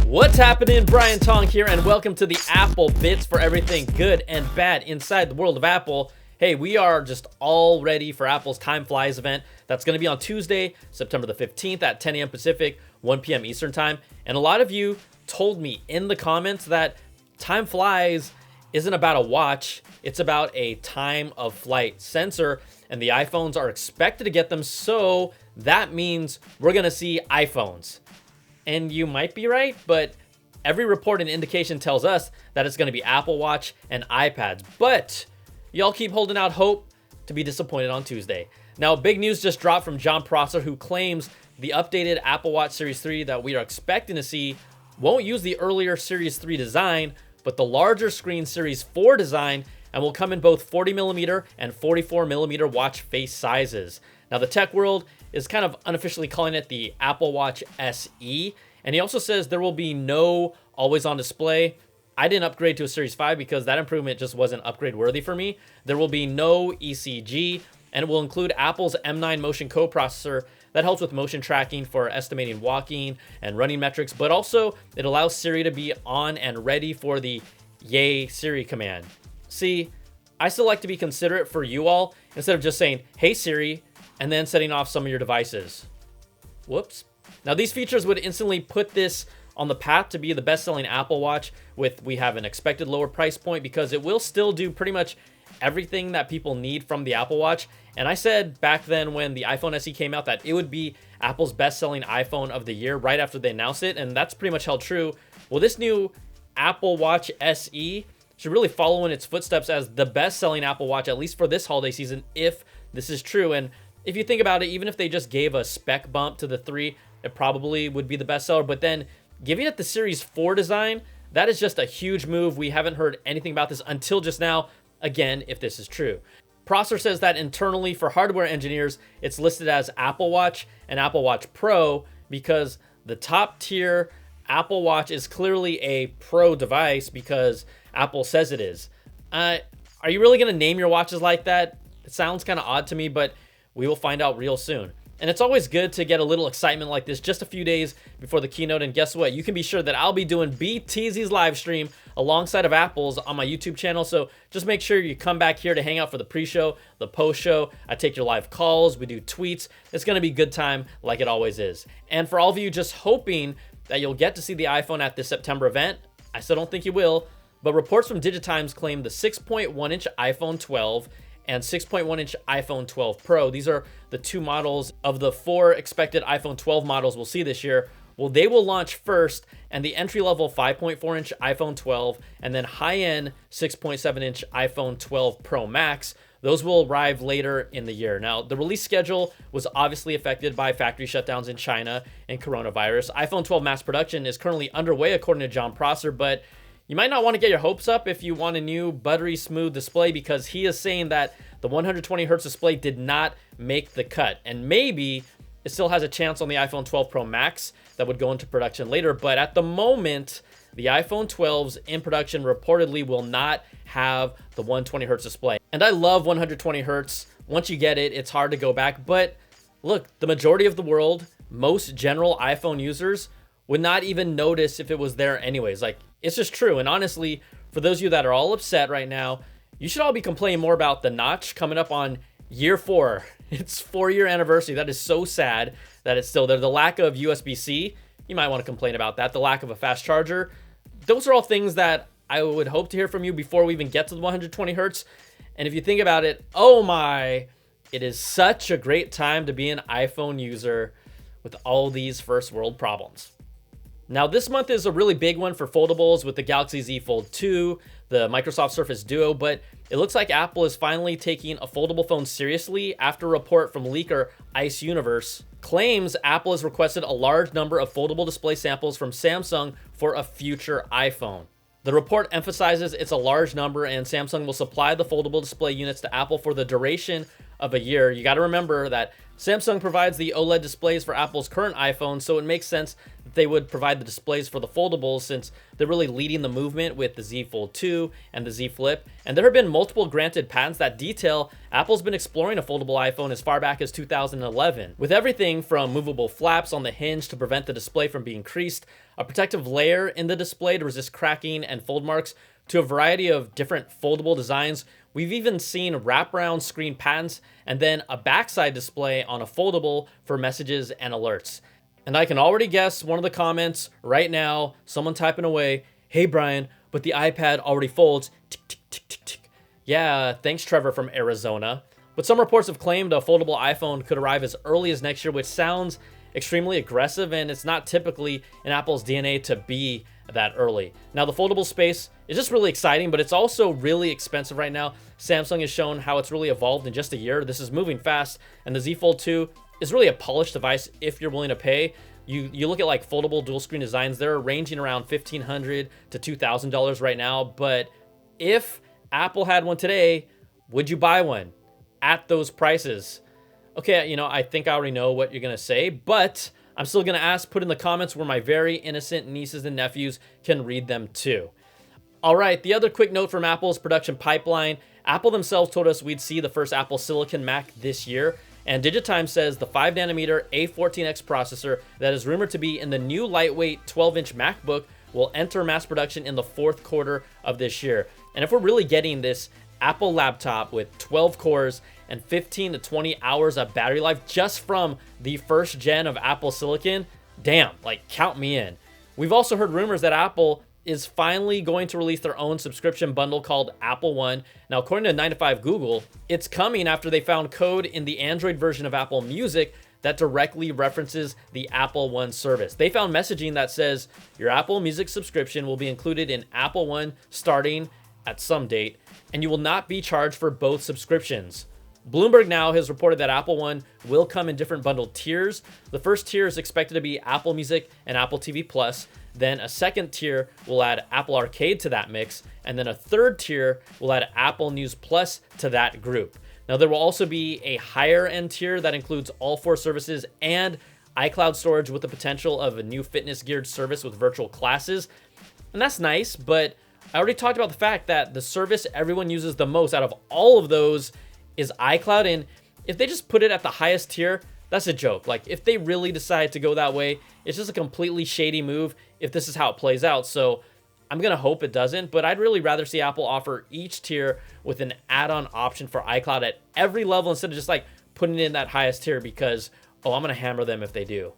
What's happening? Brian Tong here, and welcome to the Apple Bits for everything good and bad inside the world of Apple. Hey, we are just all ready for Apple's Time Flies event. That's going to be on Tuesday, September the 15th at 10 a.m. Pacific, 1 p.m. Eastern Time. And a lot of you told me in the comments that Time Flies isn't about a watch, it's about a time of flight sensor, and the iPhones are expected to get them, so that means we're going to see iPhones. And you might be right, but every report and indication tells us that it's going to be Apple Watch and iPads. But y'all keep holding out hope to be disappointed on Tuesday. Now, big news just dropped from Jon Prosser, who claims the updated Apple Watch Series 3 that we are expecting to see won't use the earlier Series 3 design, but the larger screen Series 4 design, and will come in both 40mm and 44mm watch face sizes. Now, the tech world is kind of unofficially calling it the Apple Watch SE, and he also says there will be no always-on display. I didn't upgrade to a Series 5 because that improvement just wasn't upgrade-worthy for me. There will be no ECG, and it will include Apple's M9 Motion coprocessor that helps with motion tracking for estimating walking and running metrics, but also it allows Siri to be on and ready for the Yay Siri command. See, I still like to be considerate for you all instead of just saying, "Hey Siri," and then setting off some of your devices. Whoops. Now, these features would instantly put this on the path to be the best-selling Apple Watch. We have an expected lower price point because it will still do pretty much everything that people need from the Apple Watch. And I said back then when the iPhone SE came out that it would be Apple's best-selling iPhone of the year right after they announced it, and that's pretty much held true. Well, this new Apple Watch SE should really follow in its footsteps as the best-selling Apple Watch, at least for this holiday season, if this is true. And if you think about it, even if they just gave a spec bump to the 3, it probably would be the bestseller. But then giving it the Series 4 design, that is just a huge move. We haven't heard anything about this until just now, again, if this is true. Prosser says that internally for hardware engineers, it's listed as Apple Watch and Apple Watch Pro because the top tier Apple Watch is clearly a Pro device because Apple says it is. Are you really going to name your watches like that? It sounds kind of odd to me, but we will find out real soon. And it's always good to get a little excitement like this just a few days before the keynote. And guess what? You can be sure that I'll be doing BTZ's live stream alongside of Apple's on my YouTube channel. So just make sure you come back here to hang out for the pre-show, the post-show. I take your live calls. We do tweets. It's going to be a good time like it always is. And for all of you just hoping that you'll get to see the iPhone at this September event, I still don't think you will. But reports from Digitimes claim the 6.1-inch iPhone 12 and 6.1-inch iPhone 12 Pro. These are the two models of the 4 expected iPhone 12 models we'll see this year. Well, they will launch first, and the entry-level 5.4-inch iPhone 12 and then high-end 6.7-inch iPhone 12 Pro Max, those will arrive later in the year. Now, the release schedule was obviously affected by factory shutdowns in China and coronavirus. iPhone 12 mass production is currently underway, according to Jon Prosser, but you might not want to get your hopes up if you want a new buttery smooth display because he is saying that the 120 Hz display did not make the cut. And maybe it still has a chance on the iPhone 12 Pro Max that would go into production later. But at the moment, the iPhone 12s in production reportedly will not have the 120 Hz display. And I love 120 Hz. Once you get it, it's hard to go back. But look, the majority of the world, most general iPhone users, would not even notice if it was there anyways. Like, it's just true. And honestly, for those of you that are all upset right now, you should all be complaining more about the notch coming up on year 4. It's 4-year anniversary. That is so sad that it's still there. The lack of USB-C, you might want to complain about that. The lack of a fast charger. Those are all things that I would hope to hear from you before we even get to the 120 Hertz. And if you think about it, oh my, it is such a great time to be an iPhone user with all these first world problems. Now, this month is a really big one for foldables with the Galaxy Z Fold 2, the Microsoft Surface Duo, but it looks like Apple is finally taking a foldable phone seriously after a report from leaker Ice Universe claims Apple has requested a large number of foldable display samples from Samsung for a future iPhone. The report emphasizes it's a large number and Samsung will supply the foldable display units to Apple for the duration of a year. You got to remember that Samsung provides the OLED displays for Apple's current iPhone, so it makes sense that they would provide the displays for the foldables since they're really leading the movement with the Z Fold 2 and the Z Flip. And there have been multiple granted patents that detail Apple's been exploring a foldable iPhone as far back as 2011, with everything from movable flaps on the hinge to prevent the display from being creased, a protective layer in the display to resist cracking and fold marks, to a variety of different foldable designs. We've even seen wraparound screen patents and then a backside display on a foldable for messages and alerts. And I can already guess one of the comments right now, someone typing away, "Hey Brian, but the iPad already folds." Tick, tick, tick, tick, tick. Yeah, thanks Trevor from Arizona. But some reports have claimed a foldable iPhone could arrive as early as next year, which sounds extremely aggressive, and it's not typically in Apple's DNA to be that early. Now, the foldable space is just really exciting, but it's also really expensive right now. Samsung has shown how it's really evolved in just a year. This is moving fast, and the Z Fold 2 is really a polished device if you're willing to pay. You look at like foldable dual screen designs, they're ranging around $1,500 to $2,000 right now. But if Apple had one today, would you buy one at those prices? Okay, I think I already know what you're going to say, but I'm still going to ask, put in the comments where my very innocent nieces and nephews can read them too. All right, the other quick note from Apple's production pipeline, Apple themselves told us we'd see the first Apple Silicon Mac this year, and Digitime says the 5nm A14X processor that is rumored to be in the new lightweight 12-inch MacBook will enter mass production in the fourth quarter of this year. And if we're really getting this Apple laptop with 12 cores and 15 to 20 hours of battery life just from the first gen of Apple Silicon, damn, like count me in. We've also heard rumors that Apple is finally going to release their own subscription bundle called Apple One. Now, according to 9 to 5 Google, it's coming after they found code in the Android version of Apple Music that directly references the Apple One service. They found messaging that says your Apple Music subscription will be included in Apple One starting at some date, and you will not be charged for both subscriptions. Bloomberg now has reported that Apple One will come in different bundled tiers. The first tier is expected to be Apple Music and Apple TV Plus. Then a second tier will add Apple Arcade to that mix. And then a third tier will add Apple News Plus to that group. Now, there will also be a higher end tier that includes all 4 services and iCloud storage with the potential of a new fitness geared service with virtual classes. And that's nice, but I already talked about the fact that the service everyone uses the most out of all of those is iCloud, and if they just put it at the highest tier, that's a joke. Like, if they really decide to go that way, it's just a completely shady move if this is how it plays out. So I'm gonna hope it doesn't, but I'd really rather see Apple offer each tier with an add-on option for iCloud at every level instead of just like putting it in that highest tier because, oh, I'm gonna hammer them if they do.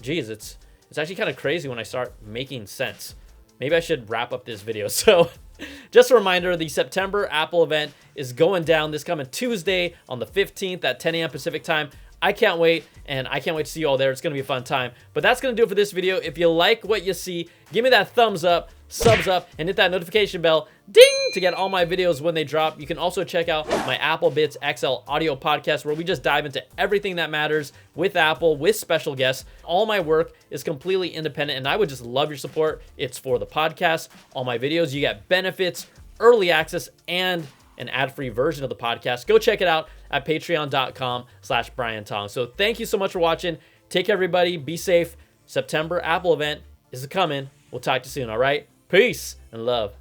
Geez, it's actually kind of crazy when I start making sense. Maybe I should wrap up this video. So just a reminder, the September Apple event is going down this coming Tuesday on the 15th at 10 a.m. Pacific time. I can't wait, and I can't wait to see you all there. It's going to be a fun time. But that's going to do it for this video. If you like what you see, give me that thumbs up, subs up, and hit that notification bell, ding, to get all my videos when they drop. You can also check out my Apple Bits XL audio podcast where we just dive into everything that matters with Apple, with special guests. All my work is completely independent, and I would just love your support. It's for the podcast, all my videos. You get benefits, early access, and an ad-free version of the podcast. Go check it out at patreon.com/Brian Tong. So thank you so much for watching. Take care, everybody. Be safe. September Apple event is coming. We'll talk to you soon, all right? Peace and love.